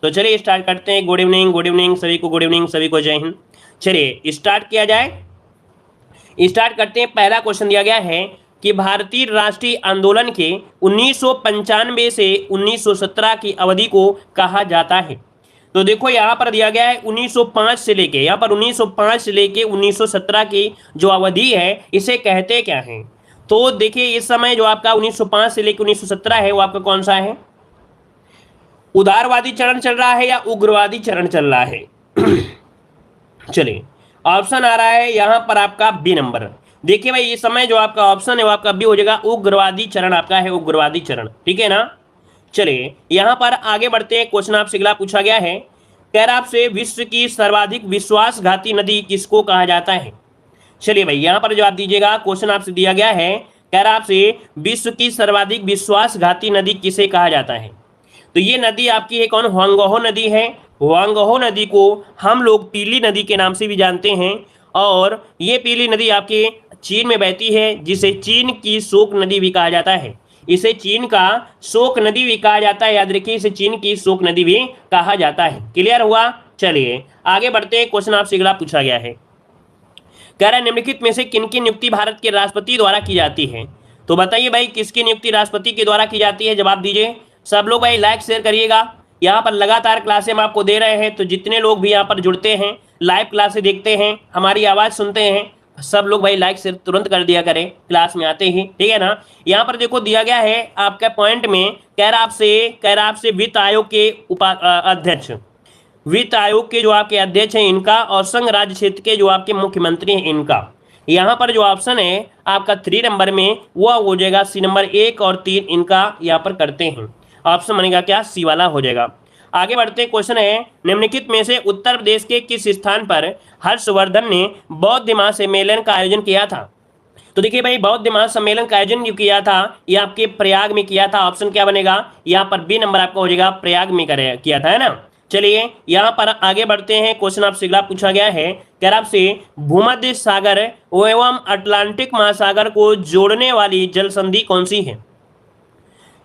तो चलिए स्टार्ट करते हैं। गुड इवनिंग सभी को, गुड इवनिंग सभी को, जय हिंद। चलिए स्टार्ट किया जाए, स्टार्ट करते हैं। पहला क्वेश्चन दिया गया है कि भारतीय राष्ट्रीय आंदोलन के 1995 से 1917 की अवधि को कहा जाता है। तो देखो यहां पर दिया गया है 1905 से लेके, यहां पर 1905 से लेके 1917 की जो अवधि है इसे कहते क्या है। तो देखिए इस समय जो आपका 1905 से लेके 1917 है वो आपका कौन सा है, उदारवादी चरण चल रहा है या उग्रवादी चरण चल रहा है। चलिए ऑप्शन आ रहा है यहां पर आपका बी नंबर। देखिए भाई इस समय जो आपका ऑप्शन है वो आपका बी हो जाएगा, उग्रवादी चरण आपका है, उग्रवादी चरण, ठीक है ना। चलिए यहां पर आगे बढ़ते हैं। क्वेश्चन आपसे अगला पूछा गया है, कह रहा आपसे विश्व की सर्वाधिक विश्वासघाती नदी किसको कहा जाता है। चलिए भाई यहां पर जवाब दीजिएगा। क्वेश्चन आपसे दिया गया है, कह रहा आपसे विश्व की सर्वाधिक विश्वासघाती नदी किसे कहा जाता है। तो ये नदी आपकी है कौन, हुआंगहो नदी है। हुआंगहो नदी को हम लोग पीली नदी के नाम से भी जानते हैं, और ये पीली नदी आपके चीन में बहती है, जिसे चीन की शोक नदी भी कहा जाता है। इसे चीन का शोक नदी भी कहा जाता है, याद रखिए इसे चीन की शोक नदी भी कहा जाता है। क्लियर हुआ। चलिए आगे बढ़ते हैं। क्वेश्चन आपसे अगला पूछा गया है, कह रहा है निम्नलिखित में से किनकी नियुक्ति भारत के राष्ट्रपति द्वारा की जाती है। तो बताइए भाई किसकी नियुक्ति राष्ट्रपति के द्वारा की जाती है, जवाब दीजिए। सब लोग भाई लाइक शेयर करिएगा। यहाँ पर लगातार क्लासें हम आपको दे रहे हैं, तो जितने लोग भी यहाँ पर जुड़ते हैं, लाइव क्लासें देखते हैं, हमारी आवाज़ सुनते हैं, सब लोग भाई लाइक शेयर तुरंत कर दिया करें क्लास में आते ही, ठीक है ना। यहाँ पर देखो दिया गया है आपका पॉइंट में, कह रहा आपसे वित्त आयोग के अध्यक्ष, वित्त आयोग के जो आपके अध्यक्ष हैं इनका, और संघ राज्य क्षेत्र के जो आपके मुख्यमंत्री हैं इनका। यहाँ पर जो ऑप्शन है आपका 3 नंबर में वो हो जाएगा सी नंबर, 1 और 3 इनका यहाँ पर करते हैं। ऑप्शन बनेगा क्या, सी वाला हो जाएगा। आगे बढ़ते हैं। क्वेश्चन है, निम्नलिखित में से उत्तर प्रदेश के किस स्थान पर हर्षवर्धन ने बौद्ध महासम्मेलन का आयोजन किया था। तो देखिए भाई बौद्ध महासम्मेलन का आयोजन जो किया था ये आपके प्रयाग में किया था। ऑप्शन क्या बनेगा, यहाँ पर बी नंबर आपका हो जाएगा, प्रयाग में किया था, है ना। चलिए यहाँ पर आगे बढ़ते हैं। क्वेश्चन आपसे अगला पूछा गया है, कह रहा आपसे भूमध्य सागर एवं अटलांटिक महासागर को जोड़ने वाली जल संधि कौन सी है।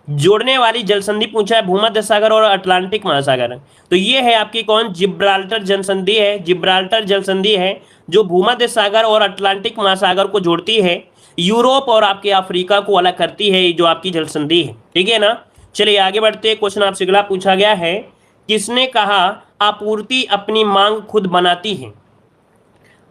जोड़ने वाली जल संधि पूछा है, भूमध्य सागर और अटलांटिक महासागर। तो ये है आपकी कौन, जिब्राल्टर जल संधि है। जिब्राल्टर जल संधि है जो भूमध्य सागर और अटलांटिक महासागर को जोड़ती है, यूरोप और आपके अफ्रीका को अलग करती है, जो आपकी जल संधि है, ठीक है ना। चलिए आगे बढ़ते हैं। क्वेश्चन आपसे अगला पूछा गया है, किसने कहा आपूर्ति अपनी मांग खुद बनाती है।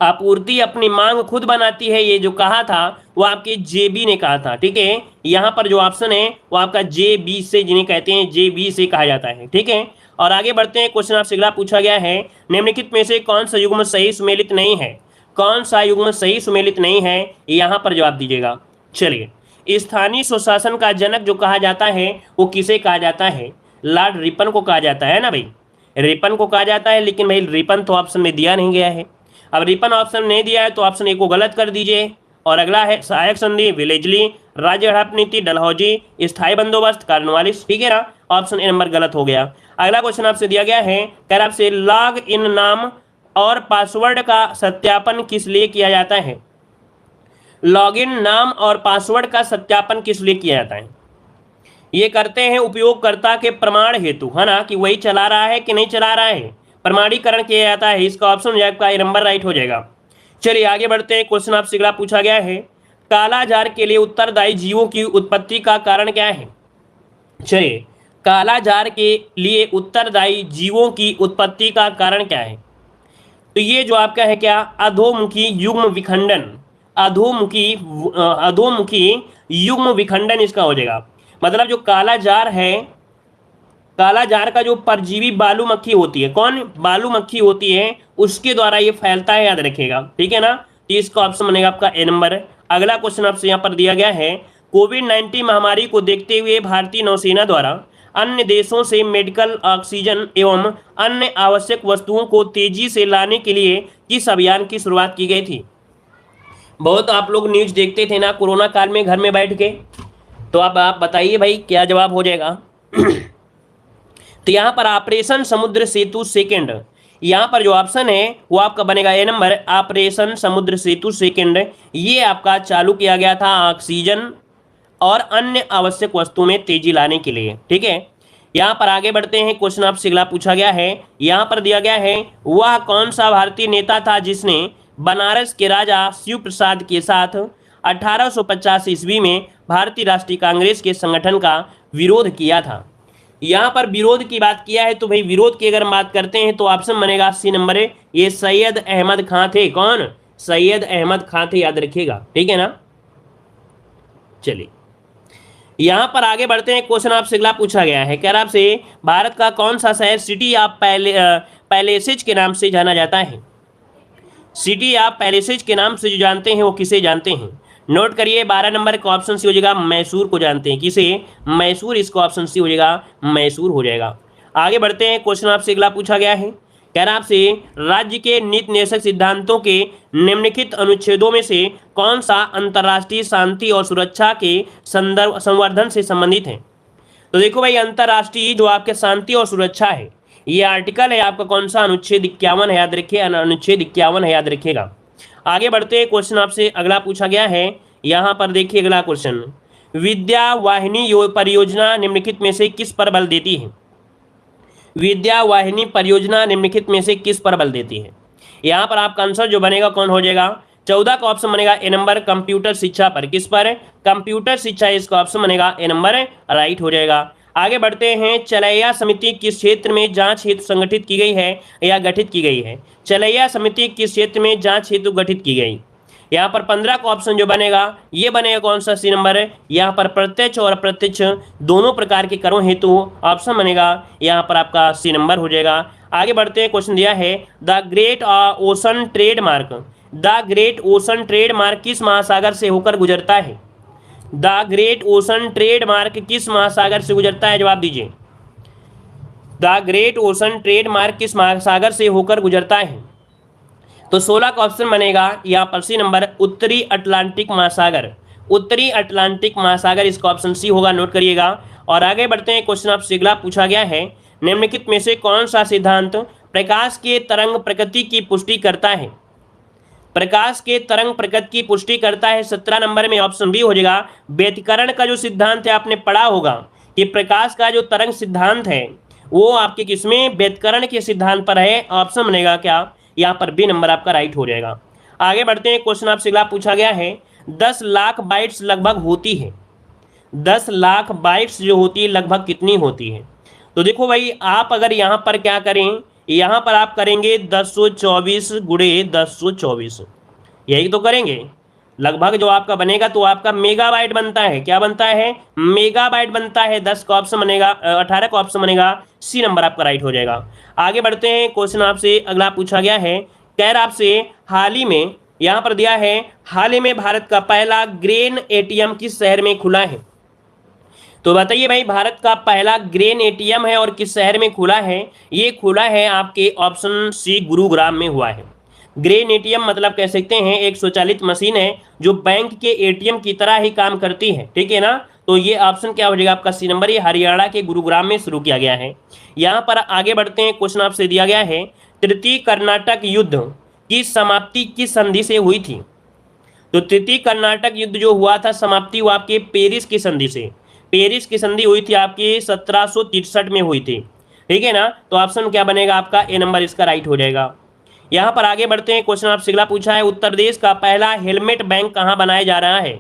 आपूर्ति अपनी मांग खुद बनाती है, ये जो कहा था वो आपके जेबी ने कहा था, ठीक है। यहाँ पर जो ऑप्शन है वो आपका जेबी से, जिन्हें कहते हैं जेबी से कहा जाता है, ठीक है। और आगे बढ़ते हैं। क्वेश्चन आपसे अगला पूछा गया है, निम्नलिखित में से कौन सा युग्म सही सुमेलित नहीं है। कौन सा युग्म सही सुमेलित नहीं है, यहाँ पर जवाब दीजिएगा। चलिए स्थानीय स्वशासन का जनक जो कहा जाता है वो किसे कहा जाता है, लॉर्ड रिपन को कहा जाता है ना भाई, रिपन को कहा जाता है। लेकिन भाई रिपन तो ऑप्शन में दिया नहीं गया है। अब रिपन ऑप्शन नहीं दिया है तो ऑप्शन ए को गलत कर दीजिए। और अगला है सहायक संधि विलेजली, राज्य हड़प नीति डलहौजी, स्थायी बंदोबस्त कार्नवालिस, ठीक है ना। ऑप्शन ए नंबर गलत हो गया। अगला क्वेश्चन आपसे दिया गया है, कह रहा आपसे लॉग इन नाम और पासवर्ड का सत्यापन किस लिए किया जाता है। लॉगिन नाम और पासवर्ड का सत्यापन किस लिए किया जाता है। ये करते हैं उपयोगकर्ता के प्रमाण हेतु, है ना, कि वही चला रहा है कि नहीं चला रहा है, प्रमाणीकरण किया जाता है। इसका ऑप्शन आपका नंबर राइट हो जाएगा। चलिए आगे बढ़ते हैं। क्वेश्चन आपसे अगला पूछा गया है, कालाजार के लिए उत्तरदायी जीवों की उत्पत्ति का कारण क्या है। चलिए कालाजार के लिए उत्तरदायी जीवों की उत्पत्ति का कारण क्या है। तो ये जो आपका है क्या, अधोमुखी युग्म विखंडन, अधोमुखी युग्म विखंडन इसका हो जाएगा। मतलब जो कालाजार है, कालाजार का जो परजीवी बालू मक्खी होती है, कौन, बालू मक्खी होती है, उसके द्वारा ये फैलता है, याद रखिएगा, ठीक है ना। तो इसका ऑप्शन बनेगा आपका ए नंबर। अगला क्वेश्चन आपसे यहाँ पर दिया गया है, कोविड-19 महामारी को देखते हुए भारतीय नौसेना द्वारा अन्य देशों से मेडिकल ऑक्सीजन एवं अन्य आवश्यक वस्तुओं को तेजी से लाने के लिए किस अभियान की शुरुआत की गई थी। बहुत आप लोग न्यूज देखते थे ना कोरोना काल में घर में बैठ के, तो अब आप बताइए भाई क्या जवाब हो जाएगा। तो यहाँ पर ऑपरेशन समुद्र सेतु सेकंड, यहाँ पर जो ऑप्शन है वो आपका बनेगा ए नंबर, ऑपरेशन समुद्र सेतु सेकंड। ये आपका चालू किया गया था ऑक्सीजन और अन्य आवश्यक वस्तुओं में तेजी लाने के लिए, ठीक है। यहाँ पर आगे बढ़ते हैं, क्वेश्चन आपसे अगला पूछा गया है, यहाँ पर दिया गया है वह कौन सा भारतीय नेता था जिसने बनारस के राजा शिव प्रसाद के साथ 1850 ईस्वी में भारतीय राष्ट्रीय कांग्रेस के संगठन का विरोध किया था। यहाँ पर विरोध की बात किया है तो भाई विरोध की अगर बात करते हैं तो ऑप्शन बनेगा सी नंबर है, ये सैयद अहमद खां थे। कौन? सैयद अहमद खां थे, याद रखिएगा, ठीक है ना। चलिए यहां पर आगे बढ़ते हैं, क्वेश्चन आपसे अगला पूछा गया है, कह रहा आपसे भारत का कौन सा शहर सिटी ऑफ पैलेसेज के नाम से जाना जाता है? सिटी ऑफ पैलेसेज के नाम से जो जानते हैं वो किसे जानते हैं? नोट करिए 12 नंबर का ऑप्शन सी हो जाएगा मैसूर को जानते हैं। किसे? मैसूर, इसका ऑप्शन सी हो जाएगा मैसूर हो जाएगा। आगे बढ़ते हैं, क्वेश्चन आपसे अगला पूछा गया है, कह रहा आपसे राज्य के नीति निर्देशक सिद्धांतों के निम्नलिखित अनुच्छेदों में से कौन सा अंतर्राष्ट्रीय शांति और सुरक्षा के संवर्धन से संबंधित है? तो देखो भाई अंतर्राष्ट्रीय जो आपके शांति और सुरक्षा है, ये आर्टिकल है आपका कौन सा? अनुच्छेद 51 है, याद रखिए, अनुच्छेद 51 है, याद रखिएगा। आगे बढ़ते हैं, क्वेश्चन आपसे अगला पूछा गया है, यहां पर देखिए अगला क्वेश्चन, विद्या वाहिनी परियोजना निम्नलिखित में से किस पर बल देती है? विद्या वाहिनी परियोजना निम्नलिखित में से किस पर बल देती है? यहां पर आपका आंसर जो बनेगा कौन हो जाएगा? 14 का ऑप्शन बनेगा ए नंबर, कंप्यूटर शिक्षा पर। किस पर? कंप्यूटर शिक्षा, इसका ऑप्शन बनेगा ए नंबर, राइट हो जाएगा। आगे बढ़ते हैं, चलैया समिति किस क्षेत्र में जांच हेतु संगठित की गई है या गठित की गई है? चलैया समिति किस क्षेत्र में जांच हेतु गठित की गई? यहाँ पर 15 का ऑप्शन जो बनेगा ये बनेगा कौन सा? सी नंबर है। यहाँ पर प्रत्यक्ष और अप्रत्यक्ष दोनों प्रकार के करों हेतु ऑप्शन बनेगा यहाँ पर आपका सी नंबर हो जाएगा। आगे बढ़ते हैं, क्वेश्चन दिया है the great ocean trademark, the great ocean trademark किस महासागर से होकर गुजरता है? द ग्रेट ओशन ट्रेडमार्क किस महासागर से गुजरता है? जवाब दीजिए। द ग्रेट ओशन ट्रेडमार्क किस महासागर से होकर गुजरता है? तो 16 का ऑप्शन बनेगा यहाँ पर सी नंबर, उत्तरी अटलांटिक महासागर, उत्तरी अटलांटिक महासागर, इसका ऑप्शन सी होगा, नोट करिएगा। और आगे बढ़ते हैं, क्वेश्चन आपसे अगला पूछा गया है, निम्नलिखित में से कौन सा सिद्धांत प्रकाश के तरंग प्रकृति की पुष्टि करता है? प्रकाश के तरंग प्रकृति की पुष्टि करता है। 17 नंबर में ऑप्शन बी हो जाएगा, व्यतिकरण का जो सिद्धांत है आपने पढ़ा होगा कि प्रकाश का जो तरंग सिद्धांत है वो आपके किसमें? व्यतिकरण के सिद्धांत पर है। ऑप्शन बनेगा क्या? यहाँ पर बी नंबर आपका राइट हो जाएगा। आगे बढ़ते हैं, क्वेश्चन आपसे अगला पूछा गया है, 10 लाख बाइट्स लगभग होती है, 10 लाख बाइट्स जो होती है लगभग कितनी होती है? तो देखो भाई आप अगर यहाँ पर क्या करें, यहाँ पर आप करेंगे 1024 गुणे 1024, यही तो करेंगे। लगभग जो आपका बनेगा तो आपका मेगाबाइट बनता है। क्या बनता है? मेगाबाइट बनता है। 10 का ऑप्शन बनेगा, 18 का ऑप्शन बनेगा, सी नंबर आपका राइट हो जाएगा। आगे बढ़ते हैं, क्वेश्चन आपसे अगला पूछा गया है, कह रहा आपसे हाल ही में, यहाँ पर दिया है हाल ही में भारत का पहला ग्रेन एटीएम किस शहर में खुला है? तो बताइए भाई भारत का पहला ग्रेन एटीएम है और किस शहर में खुला है? ये खुला है आपके ऑप्शन सी गुरुग्राम में हुआ है। ग्रेन एटीएम मतलब कह सकते हैं एक स्वचालित मशीन है जो बैंक के एटीएम की तरह ही काम करती है, ठीक है ना। तो ये ऑप्शन क्या हो जाएगा आपका सी नंबर, ये हरियाणा के गुरुग्राम में शुरू किया गया है। यहाँ पर आगे बढ़ते हैं, क्वेश्चन आपसे दिया गया है, तृतीय कर्नाटक युद्ध की समाप्ति किस संधि से हुई थी? तो तृतीय कर्नाटक युद्ध जो हुआ था समाप्ति हुआ आपके पेरिस की संधि से। पेरिस की संधि हुई थी आपकी 1763 में हुई थी, ठीक है ना। तो ऑप्शन क्या बनेगा आपका? ए नंबर इसका राइट हो जाएगा। यहाँ पर आगे बढ़ते हैं, क्वेश्चन आपसे अगला पूछा है, उत्तर प्रदेश का पहला हेलमेट बैंक कहाँ बनाया जा रहा है?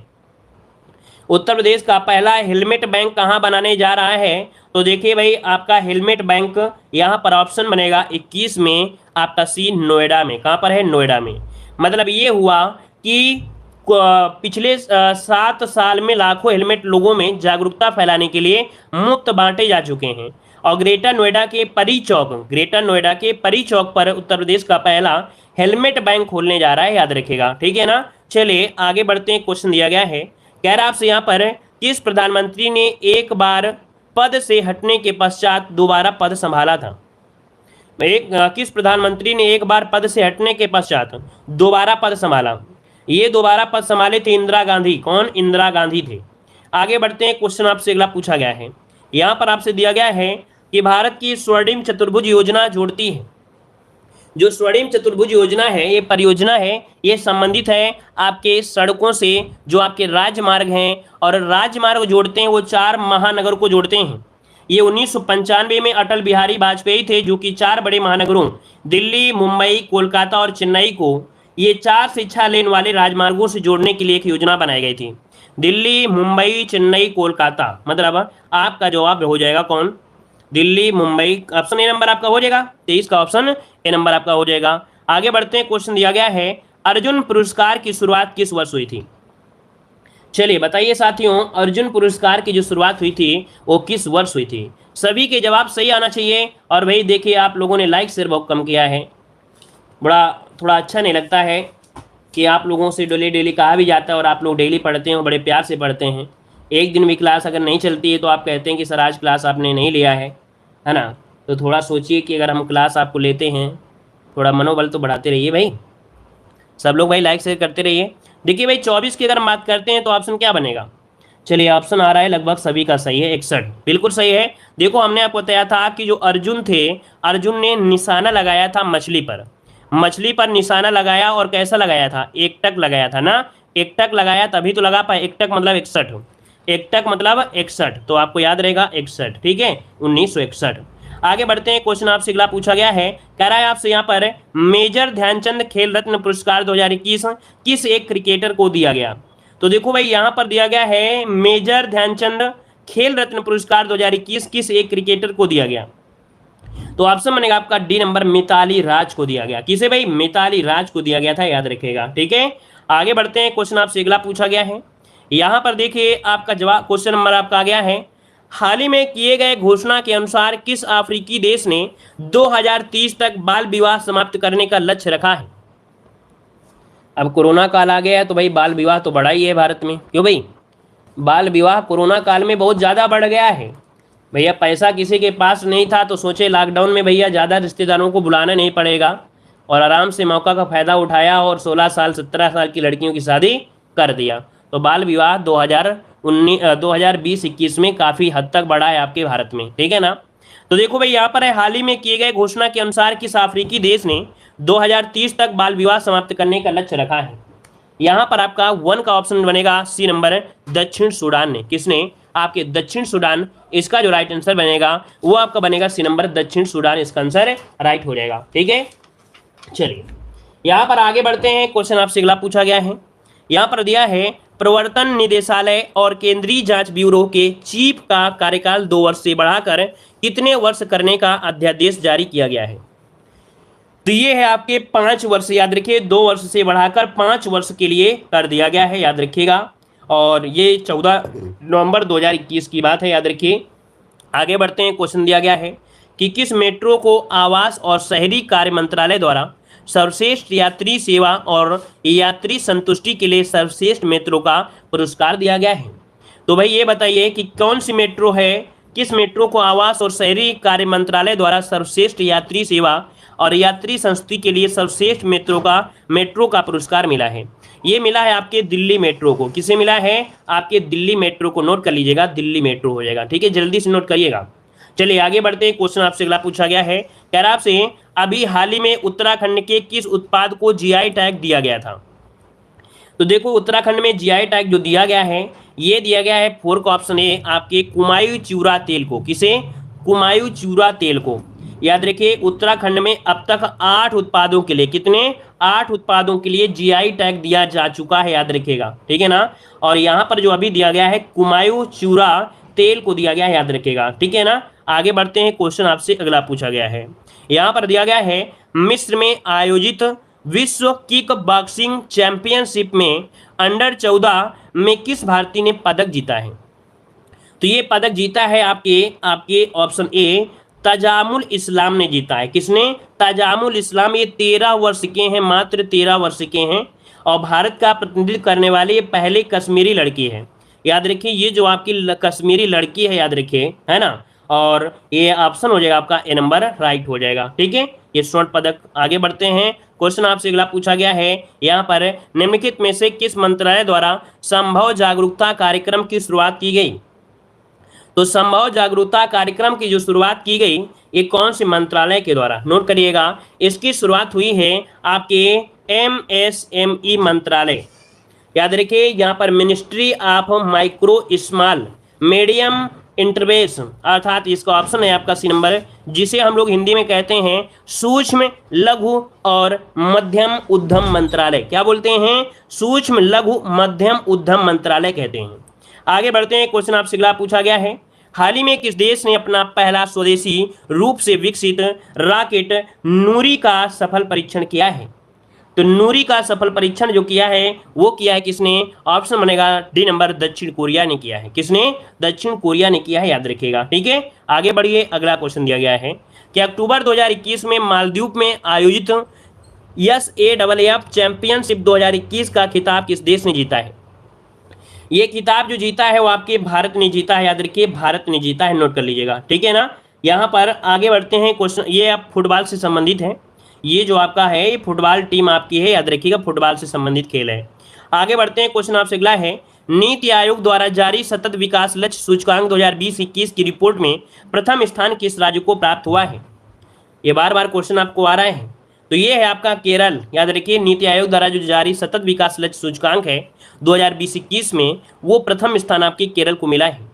उत्तर प्रदेश का पहला हेलमेट बैंक कहाँ बनाने जा रहा है? तो देखिए भाई आपका हेलमेट बैंक यहाँ पर ऑप्शन बनेगा 21 में आपका सी नोएडा में। कहाँ पर है? नोएडा में। मतलब ये हुआ कि पिछले 7 साल में लाखों हेलमेट लोगों में जागरूकता फैलाने के लिए मुफ्त बांटे जा चुके हैं और ग्रेटर नोएडा के परी चौक, ग्रेटर नोएडा के परी चौक पर उत्तर प्रदेश का पहला हेलमेट बैंक खोलने जा रहा है, याद रखेगा, ठीक है ना। चलिए आगे बढ़ते हैं, क्वेश्चन दिया गया है, कह रहा आपसे यहाँ पर किस प्रधानमंत्री ने एक बार पद से हटने के पश्चात दोबारा पद संभाला था? किस प्रधानमंत्री ने एक बार पद से हटने के पश्चात दोबारा पद संभाला? ये दोबारा पद संभाले थे इंदिरा गांधी। कौन? इंदिरा गांधी थे। आगे बढ़ते हैं, क्वेश्चन आपसे अगला पूछा गया है, यहाँ पर आपसे दिया गया है कि भारत की स्वर्णिम चतुर्भुज योजना जोड़ती है। जो स्वर्णिम चतुर्भुज योजना है, ये परियोजना है, ये संबंधित है आपके सड़कों से, जो आपके राजमार्ग हैं और राजमार्ग जोड़ते हैं वो 4 महानगर को जोड़ते हैं। ये 1995 में अटल बिहारी वाजपेयी थे, जो कि 4 बड़े महानगरों दिल्ली, मुंबई, कोलकाता और चेन्नई को ये 4 से 6 लेन वाले राजमार्गों से जोड़ने के लिए एक योजना बनाई गई थी। दिल्ली, मुंबई, चेन्नई, कोलकाता, मतलब आपका जवाब हो जाएगा कौन? Delhi, Mumbai. Option A number आपका हो जाएगा, 23 का ऑप्शन ए नंबर आपका हो जाएगा। आगे बढ़ते हैं, क्वेश्चन दिया गया है अर्जुन पुरस्कार की शुरुआत किस वर्ष हुई थी? चलिए बताइए साथियों, अर्जुन पुरस्कार की जो शुरुआत हुई थी वो किस वर्ष हुई थी? सभी के जवाब सही आना चाहिए। और भाई देखिए, आप लोगों ने लाइक शेयर बहुत कम किया है, बड़ा थोड़ा अच्छा नहीं लगता है कि आप लोगों से डेली डेली कहा भी जाता है और आप लोग डेली पढ़ते हैं, बड़े प्यार से पढ़ते हैं। एक दिन भी क्लास अगर नहीं चलती है तो आप कहते हैं कि सर आज क्लास आपने नहीं लिया है ना? तो थोड़ा सोचिए कि अगर हम क्लास आपको लेते हैं, थोड़ा मनोबल तो बढ़ाते रहिए भाई। सब लोग भाई लाइक शेयर करते रहिए। देखिए भाई 24 की अगर हम बात करते हैं तो ऑप्शन क्या बनेगा? चलिए ऑप्शन आ रहा है लगभग सभी का सही है, 61 बिल्कुल सही है। देखो हमने आपको बताया था कि जो अर्जुन थे, अर्जुन ने निशाना लगाया था मछली पर, मछली पर निशाना लगाया और कैसा लगाया था? एकटक लगाया था ना, एकटक लगाया तभी तो लगा पाए। एकटक मतलब 61, एकटक मतलब 61, तो आपको याद रहेगा 61, ठीक है, 1961। आगे बढ़ते हैं, क्वेश्चन आपसे अगला पूछा गया है, कह रहा है आपसे यहाँ पर मेजर ध्यानचंद खेल रत्न पुरस्कार 2021 किस एक क्रिकेटर को दिया गया? तो देखो भाई यहाँ पर दिया गया है मेजर ध्यानचंद खेल रत्न पुरस्कार 2021 किस एक क्रिकेटर को दिया गया? तो ऑप्शन बनेगा आपका डी नंबर, मिताली राज को दिया गया। किसे भाई? मिताली राज को दिया गया था, याद रखिएगा, ठीक है। आगे बढ़ते हैं, क्वेश्चन आपसे अगला पूछा गया है, यहाँ पर देखिए आपका जवाब, क्वेश्चन नंबर आपका आ गया है, हाल ही में किए गए घोषणा के अनुसार किस अफ्रीकी देश ने 2030 तक बाल विवाह समाप्त करने का लक्ष्य रखा है? अब कोरोना काल आ गया है तो भाई बाल विवाह तो बढ़ा ही है भारत में। क्यों भाई? बाल विवाह कोरोना काल में बहुत ज़्यादा बढ़ गया है। भैया पैसा किसी के पास नहीं था तो सोचे लॉकडाउन में भैया ज़्यादा रिश्तेदारों को बुलाना नहीं पड़ेगा, और आराम से मौका का फ़ायदा उठाया और 16 साल 17 साल की लड़कियों की शादी कर दिया। तो बाल विवाह 2020-21 में काफ़ी हद तक बढ़ा है आपके भारत में, ठीक है ना। तो देखो भाई यहाँ पर है, हाल ही में किए गए घोषणा के अनुसार किस अफ्रीकी देश ने 2030 तक बाल विवाह समाप्त करने का लक्ष्य रखा है? यहाँ पर आपका 1 का ऑप्शन बनेगा, सी नंबर, दक्षिण सूडान ने। किसने? आपके दक्षिण सूडान। इसका जो राइट आंसर बनेगा वो आपका बनेगा सी नंबर, दक्षिण सूडान, इसका आंसर राइट हो जाएगा, ठीक है। चलिए यहाँ पर आगे बढ़ते हैं, क्वेश्चन आपसे अगला पूछा गया है, यहाँ पर दिया है प्रवर्तन निदेशालय और केंद्रीय जांच ब्यूरो के चीफ का कार्यकाल 2 वर्ष से बढ़ाकर कितने वर्ष करने का अध्यादेश जारी किया गया है? तो ये है आपके 5 वर्ष, याद रखिए, 2 वर्ष से बढ़ाकर 5 वर्ष के लिए कर दिया गया है, याद रखिएगा। और ये 14 नवंबर 2021 की बात है, याद रखिए। आगे बढ़ते हैं, क्वेश्चन दिया गया है कि किस मेट्रो को आवास और शहरी कार्य मंत्रालय द्वारा सर्वश्रेष्ठ यात्री सेवा और यात्री संतुष्टि के लिए सर्वश्रेष्ठ मेट्रो का पुरस्कार दिया गया है? तो भाई ये बताइए कि कौन सी मेट्रो है, किस मेट्रो को आवास और शहरी कार्य मंत्रालय द्वारा सर्वश्रेष्ठ यात्री सेवा और यात्री संतुष्टि के लिए सर्वश्रेष्ठ मेट्रो का पुरस्कार मिला है? ये मिला है आपके दिल्ली मेट्रो को। किसे मिला है? आपके दिल्ली मेट्रो को। नोट कर लीजिएगा, दिल्ली मेट्रो हो जाएगा, ठीक है, जल्दी से नोट करिएगा। चलिए आगे बढ़ते हैं, क्वेश्चन आपसे अगला पूछा गया है, कह रहा आपसे अभी हाल ही में उत्तराखंड के किस उत्पाद को जीआई टैग दिया गया था? तो देखो उत्तराखंड में जीआई टैग जो दिया गया है, ये दिया गया है 4 का ऑप्शन है आपके कुमायूं चूरा तेल को। किसे? कुमायूं चूरा तेल को। याद रखिए उत्तराखंड में अब तक 8 उत्पादों के लिए, कितने? 8 उत्पादों के लिए जीआई टैग दिया जा चुका है, याद रखिएगा, ठीक है ना। और यहाँ पर जो अभी दिया गया है कुमायूं चूरा तेल को दिया गया है, याद रखिएगा, ठीक है ना। आगे बढ़ते हैं, क्वेश्चन आपसे अगला पूछा गया है, यहाँ पर दिया गया है मिस्र में आयोजित विश्व किक बॉक्सिंग चैंपियनशिप में अंडर 14 में किस भारतीय ने पदक जीता है? तो ये पदक जीता है आपके ऑप्शन ए, तजामुल इस्लाम ने जीता है। किसने? तजामुल इस्लाम। ये 13 वर्ष के हैं, मात्र 13 वर्ष के हैं, और भारत का प्रतिनिधित्व करने वाले ये पहले कश्मीरी लड़की है, याद रखिए। ये जो आपकी कश्मीरी लड़की है, याद रखिए, है ना। और ये ऑप्शन हो जाएगा आपका ए नंबर, राइट हो जाएगा, ठीक है, ये स्वर्ण पदक। आगे बढ़ते हैं, क्वेश्चन आपसे अगला पूछा गया है, यहाँ पर निम्नलिखित में से किस मंत्रालय द्वारा संभव जागरूकता कार्यक्रम की शुरुआत की गई? तो संभव जागरूकता कार्यक्रम की जो शुरुआत की गई ये कौन से मंत्रालय के द्वारा? नोट करिएगा, इसकी शुरुआत हुई है आपके एमएसएमई मंत्रालय, याद रखिए। यहाँ पर ministry of micro small medium interbase, अर्थात इसका ऑप्शन है आपका सी नंबर, जिसे हम लोग हिंदी में कहते हैं सूक्ष्म लघु और मध्यम उद्यम मंत्रालय। क्या बोलते हैं? सूक्ष्म लघु मध्यम उद्यम मंत्रालय कहते हैं। आगे बढ़ते हैं, क्वेश्चन आपसे अगला पूछा गया है, हाल ही में किस देश ने अपना पहला स्वदेशी रूप से विकसित रॉकेट नूरी का सफल परीक्षण किया है? तो नूरी का सफल परीक्षण जो किया है वो किया है किसने? ऑप्शन बनेगा डी नंबर, दक्षिण कोरिया ने किया है। किसने? दक्षिण कोरिया ने किया है, याद रखिएगा। ठीक है, आगे बढ़िए, अगला क्वेश्चन दिया गया है कि अक्टूबर 2021 में मालदीव में आयोजित SAFF चैंपियनशिप 2021 का खिताब किस देश ने जीता है? ये खिताब जो जीता है वो आपके भारत ने जीता है, याद रखिए, भारत ने जीता है, नोट कर लीजिएगा। ठीक है ना। यहाँ पर आगे बढ़ते हैं, क्वेश्चन ये आप फुटबॉल से संबंधित है, ये जो आपका है ये फुटबॉल टीम आपकी है, याद रखिएगा, फुटबॉल से संबंधित खेल है। आगे बढ़ते हैं, क्वेश्चन आपसे अगला है, नीति आयोग द्वारा जारी सतत विकास लक्ष्य सूचकांक 2020-21 की रिपोर्ट में प्रथम स्थान किस राज्य को प्राप्त हुआ है? ये बार बार क्वेश्चन आपको आ रहा है, तो ये है आपका केरल। याद रखिए, नीति आयोग द्वारा जो जारी सतत विकास लक्ष्य सूचकांक है 2020-21 में वो प्रथम स्थान आपके केरल को मिला है,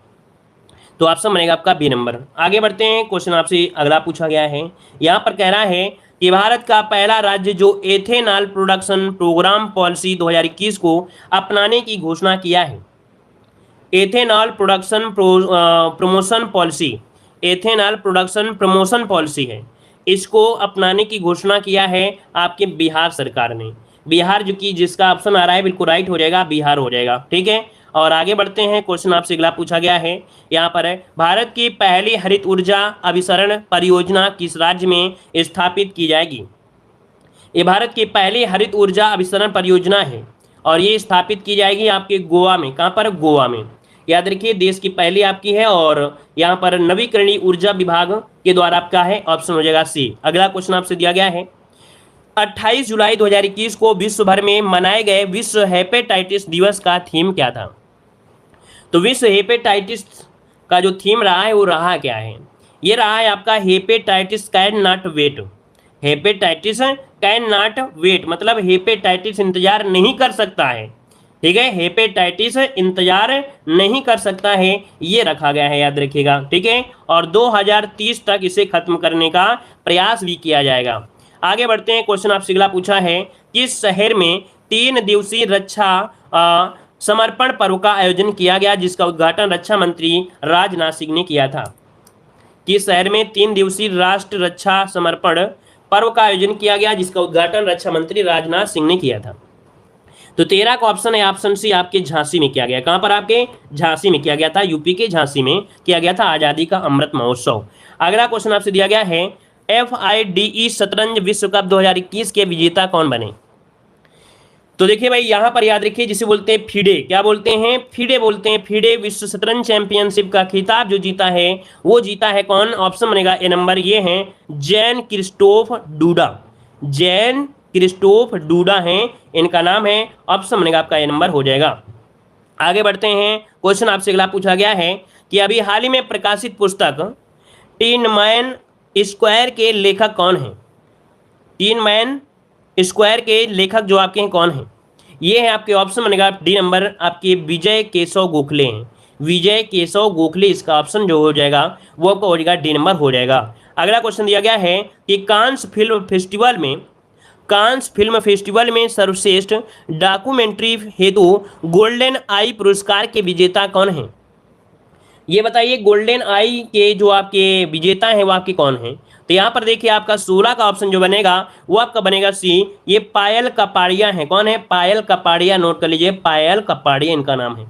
तो ऑप्शन बनेगा आपका बी नंबर। आगे बढ़ते हैं, क्वेश्चन आपसे अगला पूछा गया है, यहाँ पर कह रहा है कि भारत का पहला राज्य जो एथेनॉल प्रोडक्शन प्रोग्राम पॉलिसी 2021 को अपनाने की घोषणा किया है। Ethanol production promotion policy, ethanol production promotion policy है, इसको अपनाने की घोषणा किया है आपके बिहार सरकार ने। बिहार जो कि जिसका ऑप्शन आ रहा है बिल्कुल राइट हो जाएगा, बिहार हो जाएगा। ठीक है, और आगे बढ़ते हैं, क्वेश्चन आपसे अगला पूछा गया है, यहाँ पर है, भारत की पहली हरित ऊर्जा अभिसरण परियोजना किस राज्य में स्थापित की जाएगी? ये भारत की पहली हरित ऊर्जा अभिसरण परियोजना है और ये स्थापित की जाएगी आपके गोवा में। कहाँ पर? गोवा में। याद रखिए, देश की पहली आपकी है और यहाँ पर नवीकरणीय ऊर्जा विभाग के द्वारा आपका है, ऑप्शन हो जाएगा सी। अगला क्वेश्चन आपसे दिया गया है, 28 जुलाई 2021 को विश्व भर में मनाए गए विश्व हेपेटाइटिस दिवस का थीम क्या था? तो विश्व हेपेटाइटिस का जो थीम रहा है वो रहा क्या है? ये रहा है आपका hepatitis can not wait. Hepatitis can not wait मतलब हेपेटाइटिस इंतजार नहीं कर सकता है। ठीक है, हेपेटाइटिस इंतजार नहीं कर सकता है, ये रखा गया है, याद रखिएगा। ठीक है, और 2030 तक इसे खत्म करने का प्रयास भी किया जाएगा। आगे बढ़ते हैं, क्वेश्चन आपसे अगला पूछा है, किस शहर में 3 दिवसीय रक्षा समर्पण पर्व का आयोजन किया गया जिसका उद्घाटन रक्षा मंत्री राजनाथ सिंह ने किया था? किस शहर में 3 दिवसीय राष्ट्र रक्षा समर्पण पर्व का आयोजन किया गया जिसका उद्घाटन रक्षा मंत्री राजनाथ सिंह ने किया था? तो 13 का ऑप्शन है, ऑप्शन सी आपके झांसी में किया गया। कहां पर? आपके झांसी में किया गया था, यूपी के झांसी में किया गया था आजादी का अमृत महोत्सव। अगला क्वेश्चन आपसे दिया गया है, FIDE शतरंज विश्व कप 2021 के विजेता कौन बने? तो देखिए भाई, यहां पर याद रखिए, जिसे बोलते हैं फीडे। क्या बोलते हैं? फीडे बोलते हैं। फीडे विश्व शतरंज चैंपियनशिप का खिताब जो जीता है वो जीता है कौन? ऑप्शन बनेगा ए नंबर, ये है Jain Christophe DUDA. Jain Christophe DUDA है इनका नाम है, ऑप्शन बनेगा आपका ए नंबर हो जाएगा। आगे बढ़ते हैं, क्वेश्चन आपसे अगला पूछा गया है कि अभी हाल ही में प्रकाशित पुस्तक टीन मैन स्क्वायर के लेखक कौन है? टीन मैन स्क्वायर के लेखक जो आपके हैं कौन हैं? ये है आपके, ऑप्शन बनेगा डी नंबर, आपके विजय केशव गोखले हैं। विजय केशव गोखले इसका ऑप्शन जो हो जाएगा वो आपका हो जाएगा डी नंबर हो जाएगा। अगला क्वेश्चन दिया गया है कि कांस फिल्म फेस्टिवल में सर्वश्रेष्ठ डॉक्यूमेंट्री हेतु गोल्डन आई पुरस्कार के विजेता कौन हैं? ये बताइए, गोल्डन आई के जो आपके विजेता हैं वो आपके कौन हैं? तो यहाँ पर देखिए, आपका 16 का ऑप्शन जो बनेगा वो आपका बनेगा सी, ये पायल कपाड़िया है। कौन है? पायल कपाड़िया, नोट कर लीजिए, पायल कपाड़िया इनका नाम है।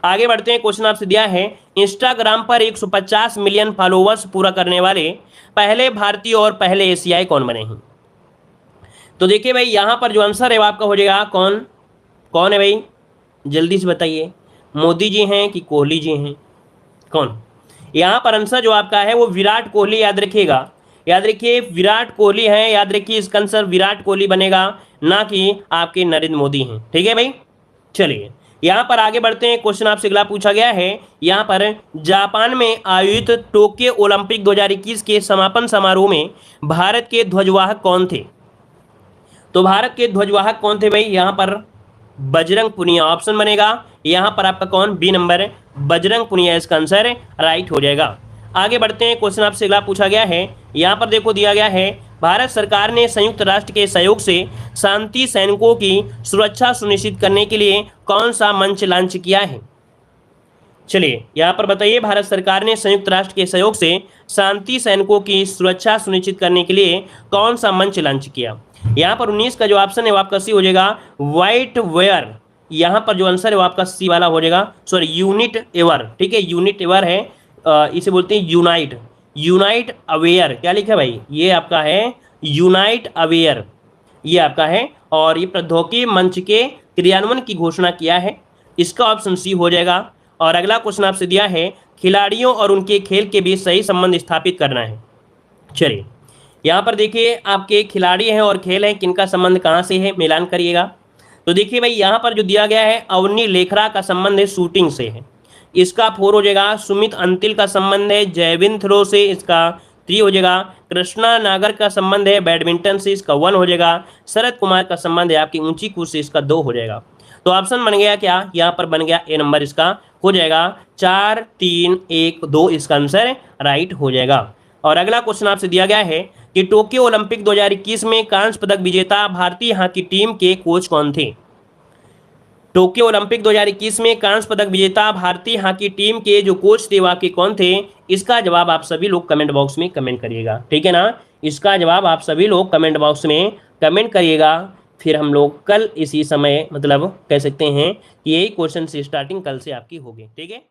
आगे बढ़ते हैं, क्वेश्चन आपसे दिया है, इंस्टाग्राम पर 150 मिलियन फॉलोवर्स पूरा करने वाले पहले भारतीय और पहले एशियाई कौन बने हैं? तो देखिए भाई, यहाँ पर जो आंसर है वो आपका हो जाएगा कौन है भाई? जल्दी से बताइए, मोदी जी हैं कि कोहली जी हैं? कौन? यहाँ पर आंसर जो आपका है वो विराट कोहली, याद रखिएगा, याद रखिए विराट कोहली है, याद रखिए इसका आंसर विराट कोहली बनेगा, ना कि आपके नरेंद्र मोदी हैं। ठीक है भाई, चलिए यहाँ पर आगे बढ़ते हैं, क्वेश्चन आपसे अगला पूछा गया है, यहाँ पर जापान में आयोजित टोक्यो ओलंपिक 2021 के समापन समारोह में भारत के ध्वजवाहक कौन थे? तो भारत के ध्वजवाहक कौन थे भाई? यहाँ पर बजरंग पुनिया, ऑप्शन बनेगा यहाँ पर आपका कौन, बी नंबर बजरंग पुनिया इसका आंसर राइट हो जाएगा। आगे बढ़ते हैं, क्वेश्चन आपसे अगला पूछा गया है, यहाँ पर देखो दिया गया है, भारत सरकार ने संयुक्त राष्ट्र के सहयोग से शांति सैनिकों की सुरक्षा सुनिश्चित करने के लिए कौन सा मंच लॉन्च किया है। चलिए यहाँ पर बताइए, भारत सरकार ने संयुक्त राष्ट्र के सहयोग से शांति सैनिकों की सुरक्षा सुनिश्चित करने के लिए कौन सा मंच लॉन्च किया। यहाँ पर 19 का जो ऑप्शन है वो आपका सी हो जाएगा, व्हाइट वेयर। यहाँ पर जो आंसर है वो आपका सी वाला हो जाएगा, सॉरी यूनिट एवर, ठीक है, यूनिट एवर है, इसे बोलते हैं यूनाइट, यूनाइट अवेयर। क्या लिखा है भाई, ये आपका है यूनाइट अवेयर, ये आपका है, और ये प्रौद्योगिकी मंच के क्रियान्वयन की घोषणा किया है, इसका ऑप्शन सी हो जाएगा। और अगला क्वेश्चन आपसे दिया है, खिलाड़ियों और उनके खेल के बीच सही संबंध स्थापित करना है। चलिए यहाँ पर देखिए, आपके खिलाड़ी हैं और खेल हैं, किनका संबंध कहाँ से है, मिलान करिएगा। तो देखिए भाई, यहाँ पर जो दिया गया है, अवनी लेखरा का संबंध है शूटिंग से है, इसका 4 हो जाएगा। सुमित अंतिल का संबंध है जैविन थ्रो से, इसका 3 हो जाएगा। कृष्णा नागर का संबंध है बैडमिंटन से, इसका 1 हो जाएगा। शरद कुमार का संबंध है आपकी ऊंची कूद से, इसका 2 हो जाएगा। तो ऑप्शन बन गया क्या, यहाँ पर बन गया ए नंबर इसका हो जाएगा 4 3 1 2, इसका आंसर राइट हो जाएगा। और अगला क्वेश्चन आपसे दिया गया है कि टोक्यो ओलंपिक 2021 में कांस्य पदक विजेता भारतीय हॉकी टीम के कोच कौन थे। टोक्यो ओलंपिक 2021 में कांस्य पदक विजेता भारतीय हॉकी टीम के जो कोच थे वाकई कौन थे, इसका जवाब आप सभी लोग कमेंट बॉक्स में कमेंट करिएगा, ठीक है ना। इसका जवाब आप सभी लोग कमेंट बॉक्स में कमेंट करिएगा। फिर हम लोग कल इसी समय, मतलब कह सकते हैं कि यही क्वेश्चन से स्टार्टिंग कल से आपकी होगी, ठीक है।